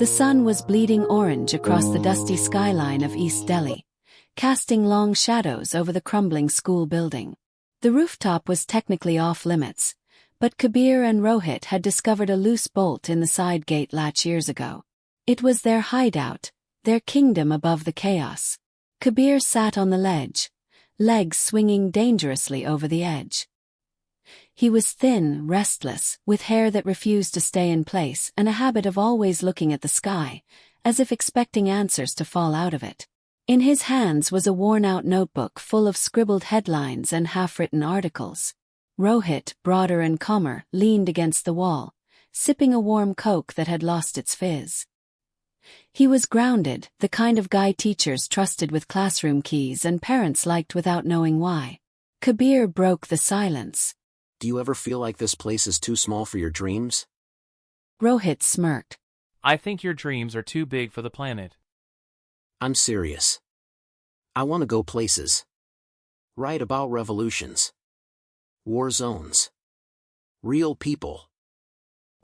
The sun was bleeding orange across the dusty skyline of East Delhi, casting long shadows over the crumbling school building. The rooftop was technically off-limits, but Kabir and Rohit had discovered a loose bolt in the side gate latch years ago. It was their hideout, their kingdom above the chaos. Kabir sat on the ledge, legs swinging dangerously over the edge. He was thin, restless, with hair that refused to stay in place and a habit of always looking at the sky, as if expecting answers to fall out of it. In his hands was a worn-out notebook full of scribbled headlines and half-written articles. Rohit, broader and calmer, leaned against the wall, sipping a warm Coke that had lost its fizz. He was grounded, the kind of guy teachers trusted with classroom keys and parents liked without knowing why. Kabir broke the silence. Do you ever feel like this place is too small for your dreams? Rohit smirked. I think your dreams are too big for the planet. I'm serious. I want to go places. Write about revolutions. War zones. Real people.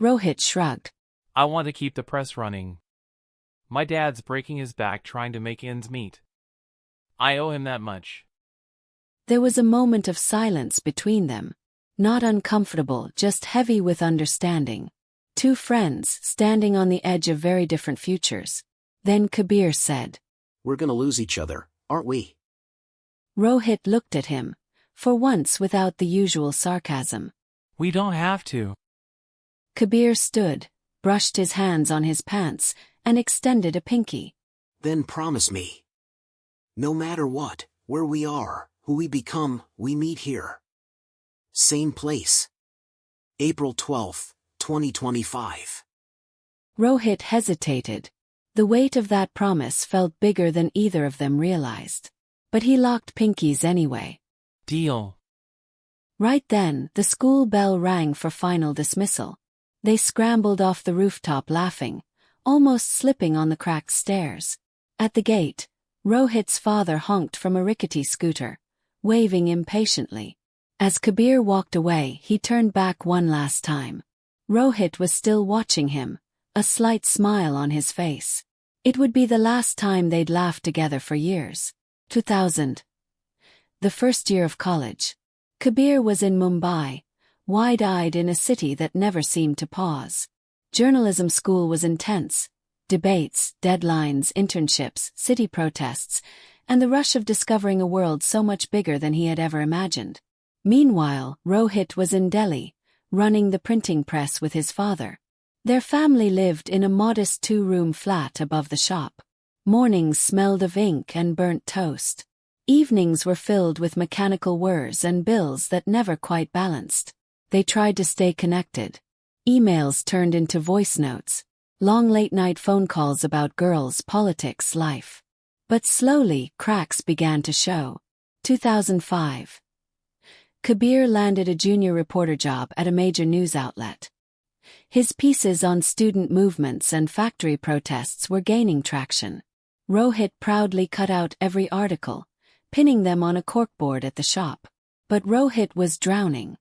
Rohit shrugged. I want to keep the press running. My dad's breaking his back trying to make ends meet. I owe him that much. There was a moment of silence between them. Not uncomfortable, just heavy with understanding. Two friends standing on the edge of very different futures. Then Kabir said, We're gonna lose each other, aren't we? Rohit looked at him, for once without the usual sarcasm. We don't have to. Kabir stood, brushed his hands on his pants, and extended a pinky. Then promise me. No matter what, where we are, who we become, we meet here. Same place. April 12th, 2025. Rohit hesitated. The weight of that promise felt bigger than either of them realized. But he locked pinkies anyway. Deal. Right then, the school bell rang for final dismissal. They scrambled off the rooftop laughing, almost slipping on the cracked stairs. At the gate, Rohit's father honked from a rickety scooter, waving impatiently. As Kabir walked away, he turned back one last time. Rohit was still watching him, a slight smile on his face. It would be the last time they'd laughed together for years. 2000. The first year of college. Kabir was in Mumbai, wide-eyed in a city that never seemed to pause. Journalism school was intense. Debates, deadlines, internships, city protests, and the rush of discovering a world so much bigger than he had ever imagined. Meanwhile, Rohit was in Delhi, running the printing press with his father. Their family lived in a modest two-room flat above the shop. Mornings smelled of ink and burnt toast. Evenings were filled with mechanical whirs and bills that never quite balanced. They tried to stay connected. Emails turned into voice notes. Long late-night phone calls about girls, politics, life. But slowly, cracks began to show. 2005. Kabir landed a junior reporter job at a major news outlet. His pieces on student movements and factory protests were gaining traction. Rohit proudly cut out every article, pinning them on a corkboard at the shop. But Rohit was drowning.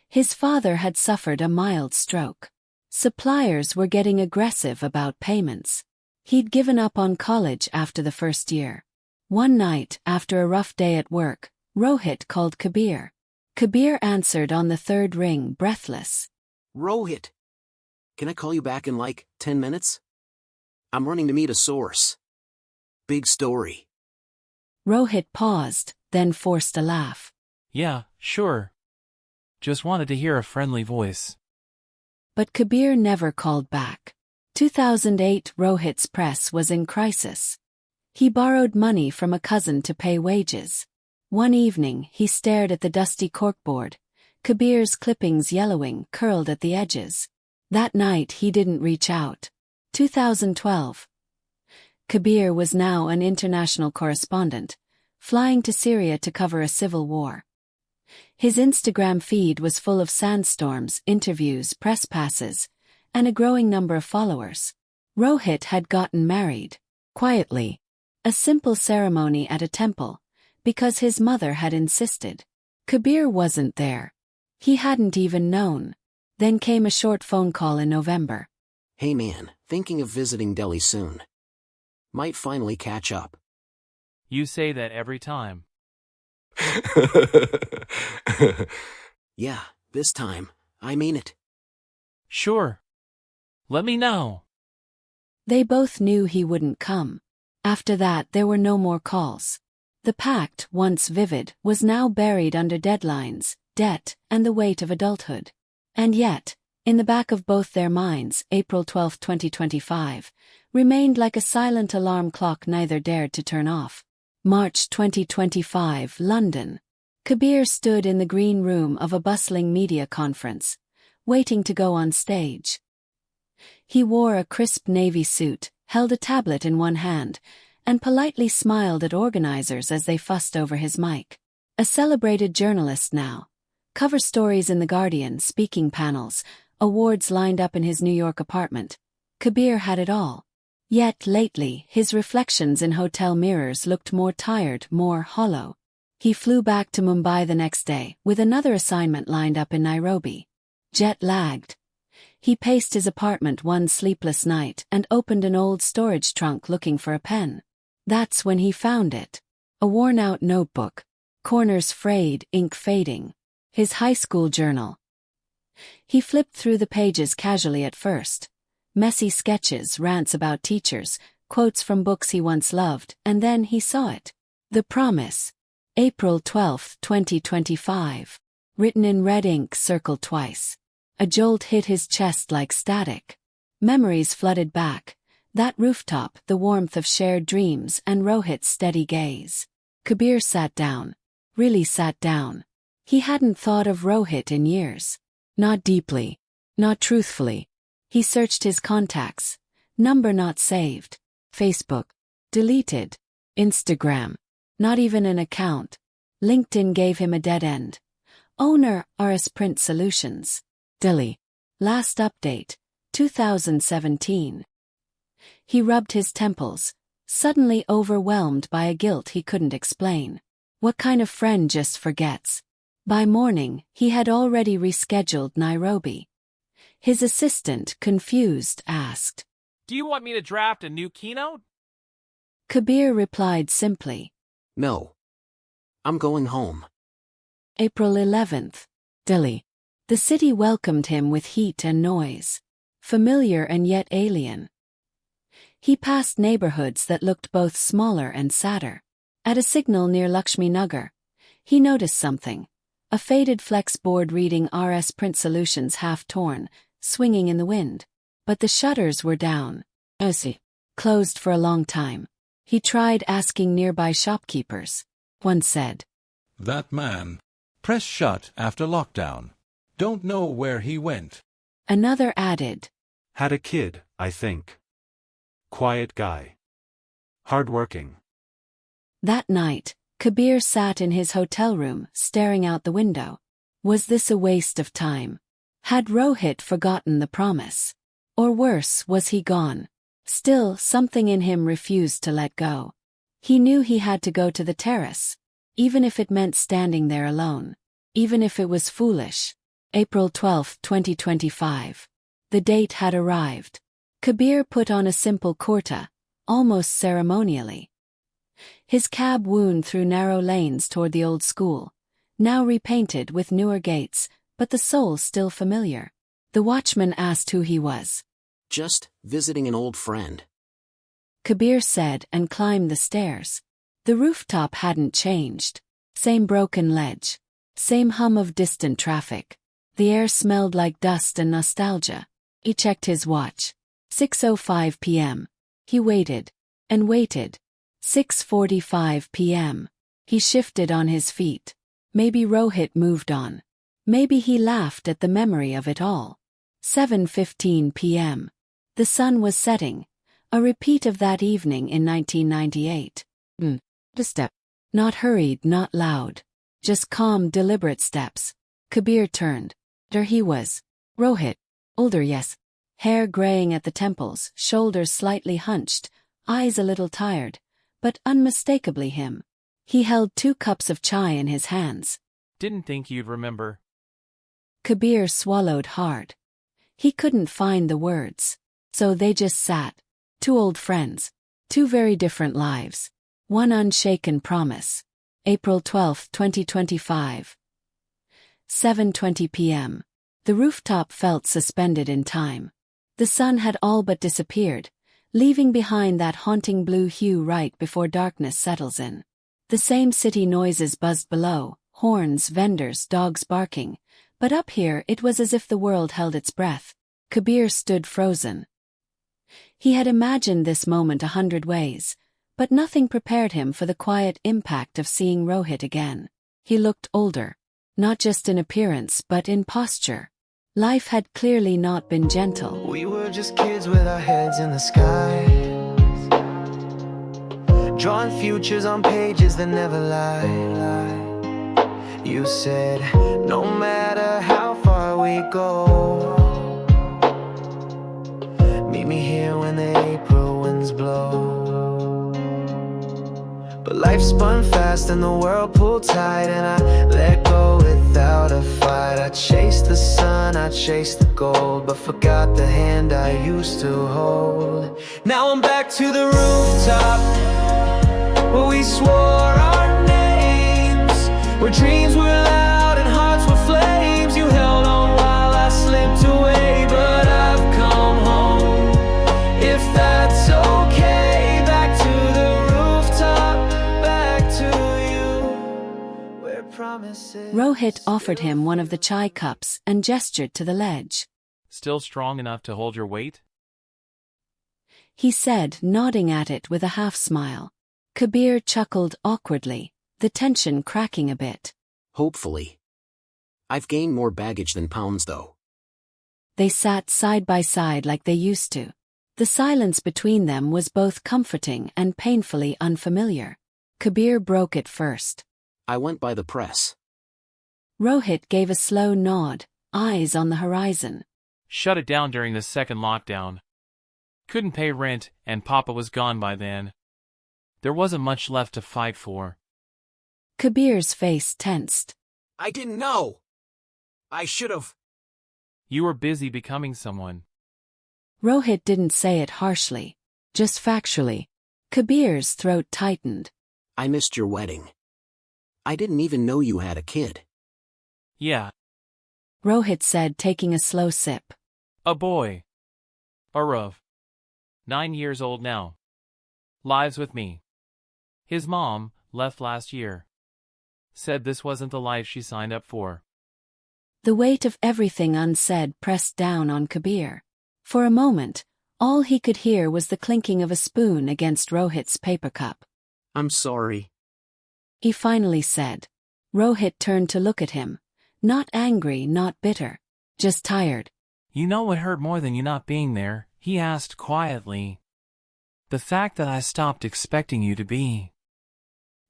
His father had suffered a mild stroke. Suppliers were getting aggressive about payments. He'd given up on college after the first year. One night, after a rough day at work, Rohit called Kabir. Kabir answered on the third ring, breathless. Rohit. Can I call you back in like 10 minutes? I'm running to meet a source. Big story. Rohit paused, then forced a laugh. Yeah, sure. Just wanted to hear a friendly voice. But Kabir never called back. 2008, Rohit's press was in crisis. He borrowed money from a cousin to pay wages. One evening, he stared at the dusty corkboard, Kabir's clippings yellowing, curled at the edges. That night he didn't reach out. 2012. Kabir was now an international correspondent, flying to Syria to cover a civil war. His Instagram feed was full of sandstorms, interviews, press passes, and a growing number of followers. Rohit had gotten married, quietly. A simple ceremony at a temple, because his mother had insisted. Kabir wasn't there. He hadn't even known. Then came a short phone call in November. Hey man, thinking of visiting Delhi soon. Might finally catch up. You say that every time. Yeah, this time, I mean it. Sure. Let me know. They both knew he wouldn't come. After that there were no more calls. The pact, once vivid, was now buried under deadlines, debt, and the weight of adulthood. And yet, in the back of both their minds, April 12, 2025, remained like a silent alarm clock neither dared to turn off. March 2025, London. Kabir stood in the green room of a bustling media conference, waiting to go on stage. He wore a crisp navy suit, held a tablet in one hand, and politely smiled at organizers as they fussed over his mic. A celebrated journalist now. Cover stories in The Guardian, speaking panels, awards lined up in his New York apartment. Kabir had it all. Yet lately, his reflections in hotel mirrors looked more tired, more hollow. He flew back to Mumbai the next day, with another assignment lined up in Nairobi. Jet-lagged. He paced his apartment one sleepless night and opened an old storage trunk looking for a pen. That's when he found it. A worn-out notebook. Corners frayed, ink fading. His high school journal. He flipped through the pages casually at first. Messy sketches, rants about teachers, quotes from books he once loved, and then he saw it. The Promise. April 12, 2025. Written in red ink circled twice. A jolt hit his chest like static. Memories flooded back. That rooftop, the warmth of shared dreams, and Rohit's steady gaze. Kabir sat down. Really sat down. He hadn't thought of Rohit in years. Not deeply. Not truthfully. He searched his contacts. Number not saved. Facebook. Deleted. Instagram. Not even an account. LinkedIn gave him a dead end. Owner, RS Print Solutions. Delhi. Last update. 2017. He rubbed his temples, suddenly overwhelmed by a guilt he couldn't explain. What kind of friend just forgets? By morning, he had already rescheduled Nairobi. His assistant, confused, asked, Do you want me to draft a new keynote? Kabir replied simply, No. I'm going home. April 11th. Delhi. The city welcomed him with heat and noise. Familiar and yet alien. He passed neighborhoods that looked both smaller and sadder. At a signal near Lakshmi Nagar, he noticed something. A faded flex board reading RS Print Solutions half torn, swinging in the wind. But the shutters were down. Closed for a long time. He tried asking nearby shopkeepers. One said, That man. Press shut after lockdown. Don't know where he went. Another added, Had a kid, I think. Quiet guy. Hardworking. That night, Kabir sat in his hotel room, staring out the window. Was this a waste of time? Had Rohit forgotten the promise? Or worse, was he gone? Still, something in him refused to let go. He knew he had to go to the terrace. Even if it meant standing there alone. Even if it was foolish. April 12, 2025. The date had arrived. Kabir put on a simple kurta, almost ceremonially. His cab wound through narrow lanes toward the old school, now repainted with newer gates, but the soul still familiar. The watchman asked who he was. Just visiting an old friend. Kabir said and climbed the stairs. The rooftop hadn't changed. Same broken ledge. Same hum of distant traffic. The air smelled like dust and nostalgia. He checked his watch. 6:05 p.m. He waited. And waited. 6:45 p.m. He shifted on his feet. Maybe Rohit moved on. Maybe he laughed at the memory of it all. 7:15 p.m. The sun was setting. A repeat of that evening in 1998. The step. Not hurried, not loud. Just calm, deliberate steps. Kabir turned. There he was. Rohit. Older, yes. Hair graying at the temples, shoulders slightly hunched, eyes a little tired, but unmistakably him. He held 2 cups of chai in his hands. Didn't think you'd remember. Kabir swallowed hard. He couldn't find the words. So they just sat. Two old friends. Two very different lives. One unshaken promise. April 12, 2025. 7:20 p.m. The rooftop felt suspended in time. The sun had all but disappeared, leaving behind that haunting blue hue right before darkness settles in. The same city noises buzzed below, horns, vendors, dogs barking, but up here it was as if the world held its breath. Kabir stood frozen. He had imagined this moment 100 ways, but nothing prepared him for the quiet impact of seeing Rohit again. He looked older, not just in appearance but in posture. Life had clearly not been gentle. We were just kids with our heads in the sky, drawing futures on pages that never lie. You said, no matter how far we go, meet me here when the April winds blow. But life spun fast and the world pulled tight, and I let go without a fight. I chased the sun, I chased the gold, but forgot the hand I used to hold. Now I'm back to the rooftop, where we swore our names, where dreams were loud and hearts were flames. You held on while I slipped away, but I've come home, if that's okay. Back to the rooftop, back to you, where promises. Rohit offered him one of the chai cups and gestured to the ledge. Still strong enough to hold your weight? He said, nodding at it with a half-smile. Kabir chuckled awkwardly, the tension cracking a bit. Hopefully. I've gained more baggage than pounds though. They sat side by side like they used to. The silence between them was both comforting and painfully unfamiliar. Kabir broke it first. I went by the press. Rohit gave a slow nod, eyes on the horizon. Shut it down during the second lockdown. Couldn't pay rent, and Papa was gone by then. There wasn't much left to fight for. Kabir's face tensed. I didn't know. I should've. You were busy becoming someone. Rohit didn't say it harshly, just factually. Kabir's throat tightened. I missed your wedding. I didn't even know you had a kid. Yeah. Rohit said, taking a slow sip. A boy. Arav. 9 years old now. Lives with me. His mom left last year. Said this wasn't the life she signed up for. The weight of everything unsaid pressed down on Kabir. For a moment, all he could hear was the clinking of a spoon against Rohit's paper cup. I'm sorry. He finally said. Rohit turned to look at him. Not angry, not bitter. Just tired. You know what hurt more than you not being there? He asked quietly. The fact that I stopped expecting you to be.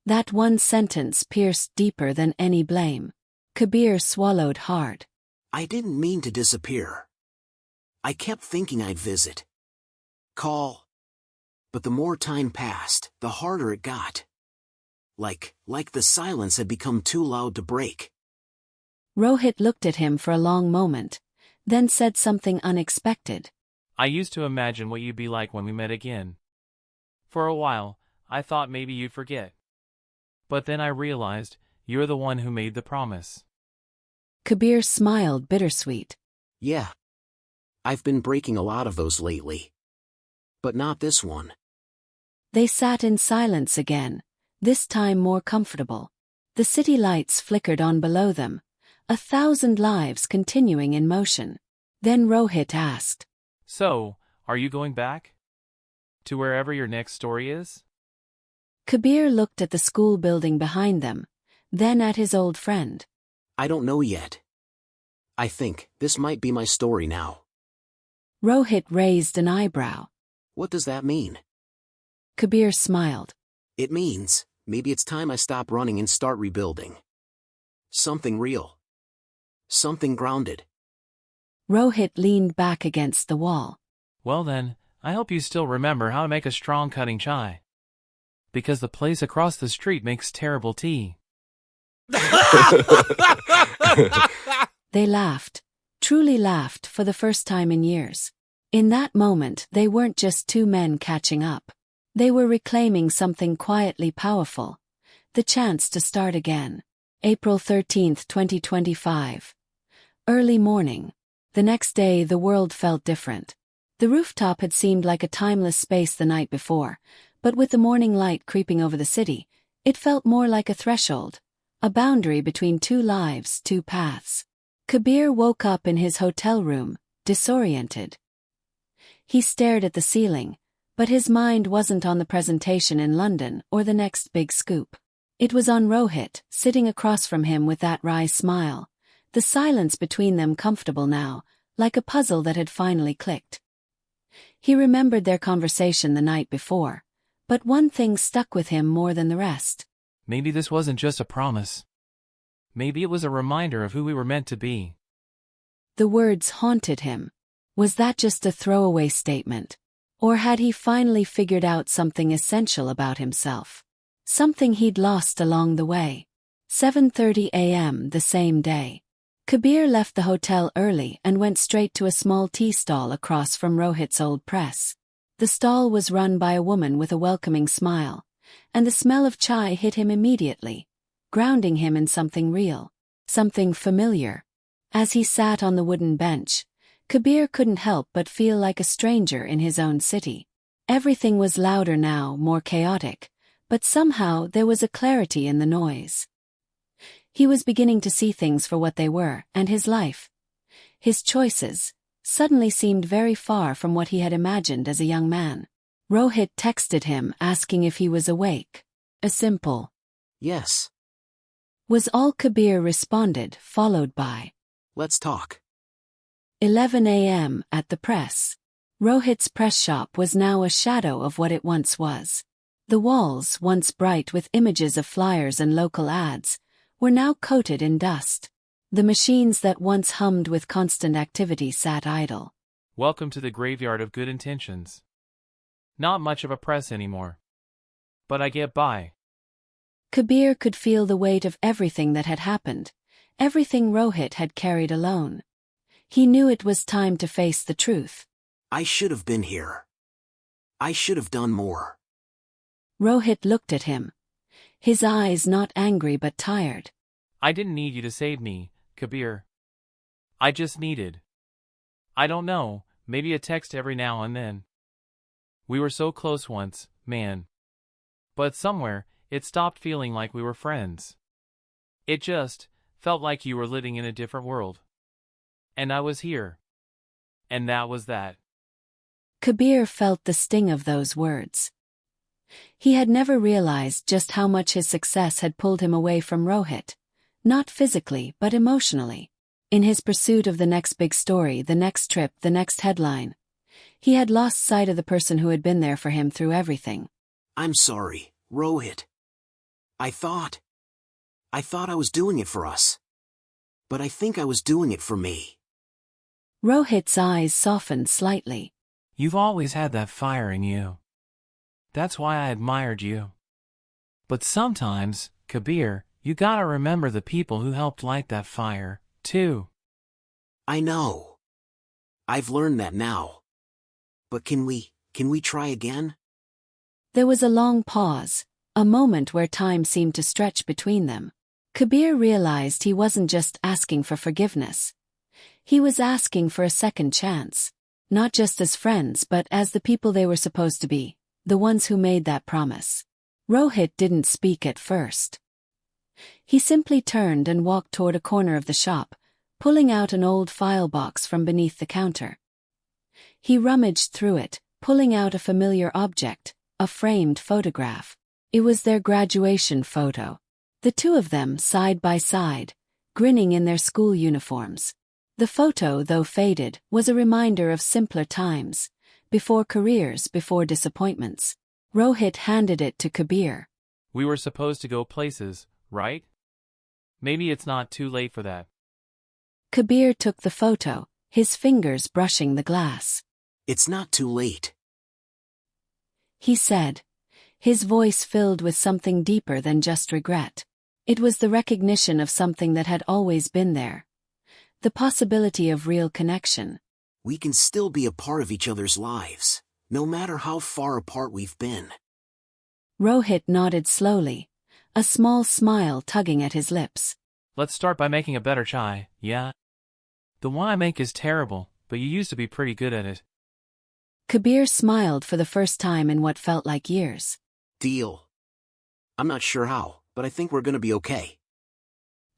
That one sentence pierced deeper than any blame. Kabir swallowed hard. I didn't mean to disappear. I kept thinking I'd visit. Call. But the more time passed, the harder it got. Like the silence had become too loud to break. Rohit looked at him for a long moment, then said something unexpected. I used to imagine what you'd be like when we met again. For a while, I thought maybe you'd forget. But then I realized you're the one who made the promise. Kabir smiled bittersweet. Yeah. I've been breaking a lot of those lately. But not this one. They sat in silence again, this time more comfortable. The city lights flickered on below them, 1,000 lives continuing in motion. Then Rohit asked. So, are you going back? To wherever your next story is? Kabir looked at the school building behind them, then at his old friend. I don't know yet. I think this might be my story now. Rohit raised an eyebrow. What does that mean? Kabir smiled. It means, maybe it's time I stop running and start rebuilding. Something real. Something grounded. Rohit leaned back against the wall. Well then, I hope you still remember how to make a strong cutting chai. Because the place across the street makes terrible tea. They laughed, truly laughed for the first time in years. In that moment, they weren't just two men catching up. They were reclaiming something quietly powerful. The chance to start again. April 13, 2025. Early morning. The next day, the world felt different. The rooftop had seemed like a timeless space the night before, but with the morning light creeping over the city, it felt more like a threshold, a boundary between two lives, two paths. Kabir woke up in his hotel room, disoriented. He stared at the ceiling, but his mind wasn't on the presentation in London or the next big scoop. It was on Rohit, sitting across from him with that wry smile, the silence between them comfortable now, like a puzzle that had finally clicked. He remembered their conversation the night before, but one thing stuck with him more than the rest. Maybe this wasn't just a promise. Maybe it was a reminder of who we were meant to be. The words haunted him. Was that just a throwaway statement? Or had he finally figured out something essential about himself? Something he'd lost along the way. 7:30 a.m. the same day. Kabir left the hotel early and went straight to a small tea stall across from Rohit's old press. The stall was run by a woman with a welcoming smile, and the smell of chai hit him immediately, grounding him in something real, something familiar. As he sat on the wooden bench, Kabir couldn't help but feel like a stranger in his own city. Everything was louder now, more chaotic, but somehow there was a clarity in the noise. He was beginning to see things for what they were, and his life, his choices, suddenly seemed very far from what he had imagined as a young man. Rohit texted him asking if he was awake. A simple Yes. Was all Kabir responded, followed by, Let's talk. 11 a.m. at the press. Rohit's press shop was now a shadow of what it once was. The walls, once bright with images of flyers and local ads, were now coated in dust. The machines that once hummed with constant activity sat idle. Welcome to the graveyard of good intentions. Not much of a press anymore. But I get by. Kabir could feel the weight of everything that had happened, everything Rohit had carried alone. He knew it was time to face the truth. I should have been here. I should have done more. Rohit looked at him, his eyes not angry but tired. I didn't need you to save me, Kabir. I just needed, I don't know, maybe a text every now and then. We were so close once, man. But somewhere, it stopped feeling like we were friends. It just felt like you were living in a different world. And I was here. And that was that. Kabir felt the sting of those words. He had never realized just how much his success had pulled him away from Rohit, not physically but emotionally. In his pursuit of the next big story, the next trip, the next headline, he had lost sight of the person who had been there for him through everything. I'm sorry, Rohit. I thought I was doing it for us. But I think I was doing it for me. Rohit's eyes softened slightly. You've always had that fire in you. That's why I admired you. But sometimes, Kabir, you gotta remember the people who helped light that fire, too. I know. I've learned that now. But can we try again? There was a long pause, a moment where time seemed to stretch between them. Kabir realized he wasn't just asking for forgiveness. He was asking for a second chance. Not just as friends but as the people they were supposed to be, the ones who made that promise. Rohit didn't speak at first. He simply turned and walked toward a corner of the shop, pulling out an old file box from beneath the counter. He rummaged through it, pulling out a familiar object, a framed photograph. It was their graduation photo. The two of them side by side, grinning in their school uniforms. The photo, though faded, was a reminder of simpler times, before careers, before disappointments. Rohit handed it to Kabir. We were supposed to go places, right? Maybe it's not too late for that. Kabir took the photo, his fingers brushing the glass. It's not too late, he said, his voice filled with something deeper than just regret. It was the recognition of something that had always been there. The possibility of real connection. we can still be a part of each other's lives, no matter how far apart we've been. Rohit nodded slowly, a small smile tugging at his lips. Let's start by making a better chai, yeah? The one I make is terrible, but you used to be pretty good at it. Kabir smiled for the first time in what felt like years. Deal. I'm not sure how, but I think we're gonna be okay.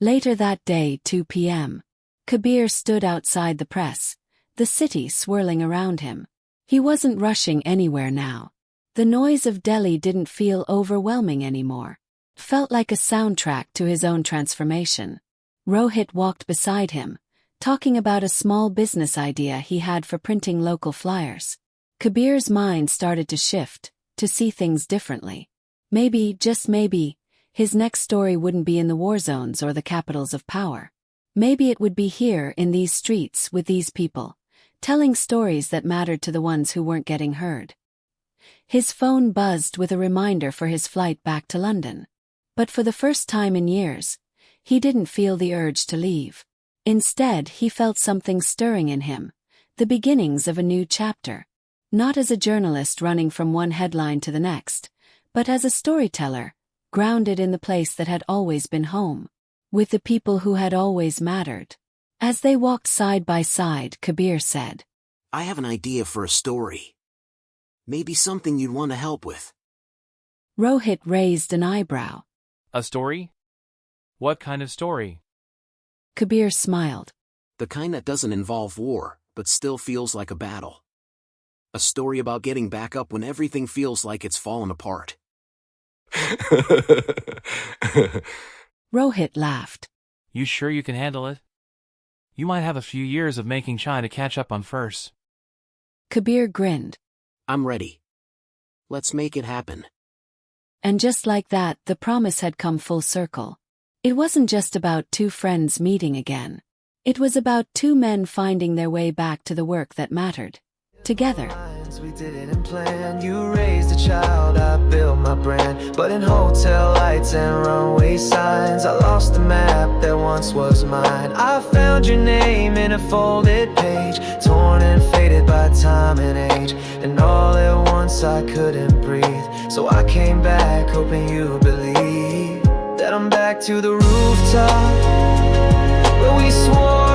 Later that day, 2 p.m., Kabir stood outside the press, the city swirling around him. He wasn't rushing anywhere now. The noise of Delhi didn't feel overwhelming anymore. It felt like a soundtrack to his own transformation. Rohit walked beside him, talking about a small business idea he had for printing local flyers. Kabir's mind started to shift, to see things differently. Maybe, just maybe, his next story wouldn't be in the war zones or the capitals of power. Maybe it would be here in these streets with these people, telling stories that mattered to the ones who weren't getting heard. His phone buzzed with a reminder for his flight back to London. But for the first time in years, he didn't feel the urge to leave. Instead, he felt something stirring in him, the beginnings of a new chapter. Not as a journalist running from one headline to the next, but as a storyteller, grounded in the place that had always been home, with the people who had always mattered. As they walked side by side, Kabir said, I have an idea for a story. Maybe something you'd want to help with. Rohit raised an eyebrow. A story? What kind of story? Kabir smiled. The kind that doesn't involve war, but still feels like a battle. A story about getting back up when everything feels like it's fallen apart. Rohit laughed. You sure you can handle it? You might have a few years of making chai to catch up on first. Kabir grinned. I'm ready. Let's make it happen. And just like that, the promise had come full circle. It wasn't just about two friends meeting again. It was about two men finding their way back to the work that mattered. Together. We didn't plan. You raised a child, I built my brand. But in hotel lights and runway signs, I lost the map that once was mine. I found your name in a folded page, torn and faded by time and age. And all at once I couldn't breathe, so I came back hoping you believe that I'm back to the rooftop where we swore